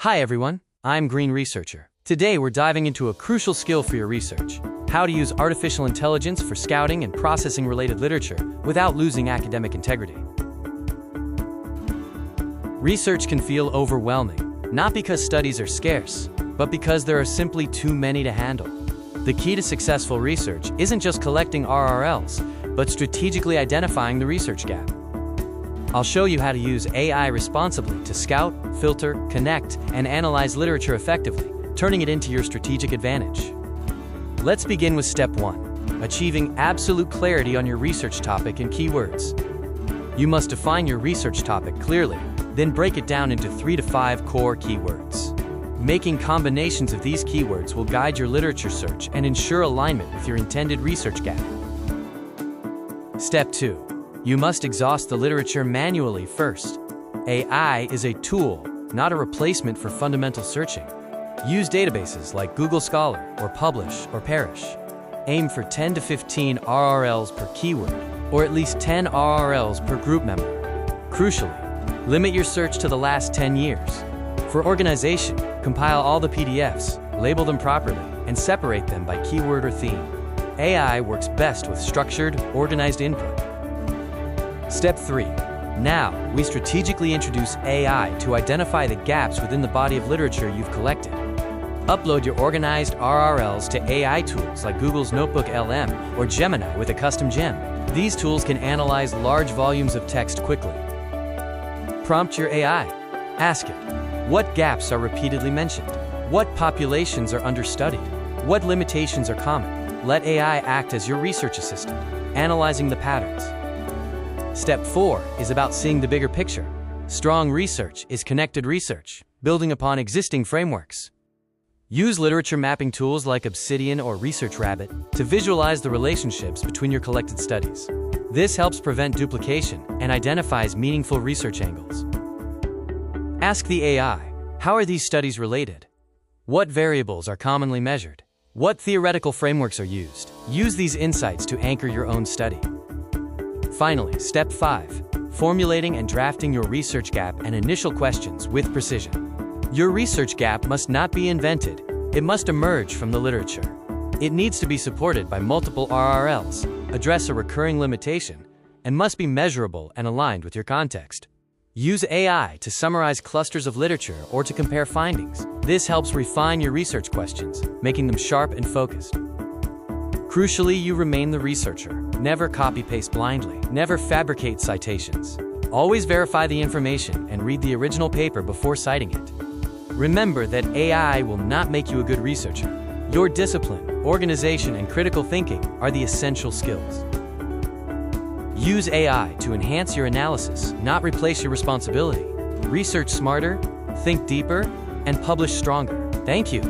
Hi everyone, I'm Green Researcher. Today we're diving into a crucial skill for your research: how to use artificial intelligence for scouting and processing related literature without losing academic integrity. Research can feel overwhelming, not because studies are scarce, but because there are simply too many to handle. The key to successful research isn't just collecting RRLs, but strategically identifying the research gap. I'll show you how to use AI responsibly to scout, filter, connect, and analyze literature effectively, turning it into your strategic advantage. Let's begin with step 1, achieving absolute clarity on your research topic and keywords. You must define your research topic clearly, then break it down into 3 to 5 core keywords. Making combinations of these keywords will guide your literature search and ensure alignment with your intended research gap. Step 2. You must exhaust the literature manually first. AI is a tool, not a replacement for fundamental searching. Use databases like Google Scholar or Publish or Perish. Aim for 10 to 15 RRLs per keyword, or at least 10 RRLs per group member. Crucially, limit your search to the last 10 years. For organization, compile all the PDFs, label them properly, and separate them by keyword or theme. AI works best with structured, organized input. Step 3. Now, we strategically introduce AI to identify the gaps within the body of literature you've collected. Upload your organized RRLs to AI tools like Google's Notebook LM or Gemini with a custom gem. These tools can analyze large volumes of text quickly. Prompt your AI. Ask it, what gaps are repeatedly mentioned? What populations are understudied? What limitations are common? Let AI act as your research assistant, analyzing the patterns. Step 4 is about seeing the bigger picture. Strong research is connected research, building upon existing frameworks. Use literature mapping tools like Obsidian or ResearchRabbit to visualize the relationships between your collected studies. This helps prevent duplication and identifies meaningful research angles. Ask the AI, how are these studies related? What variables are commonly measured? What theoretical frameworks are used? Use these insights to anchor your own study. Finally, step 5, formulating and drafting your research gap and initial questions with precision. Your research gap must not be invented, it must emerge from the literature. It needs to be supported by multiple RRLs, address a recurring limitation, and must be measurable and aligned with your context. Use AI to summarize clusters of literature or to compare findings. This helps refine your research questions, making them sharp and focused. Crucially, you remain the researcher. Never copy-paste blindly. Never fabricate citations. Always verify the information and read the original paper before citing it. Remember that AI will not make you a good researcher. Your discipline, organization, and critical thinking are the essential skills. Use AI to enhance your analysis, not replace your responsibility. Research smarter, think deeper, and publish stronger. Thank you.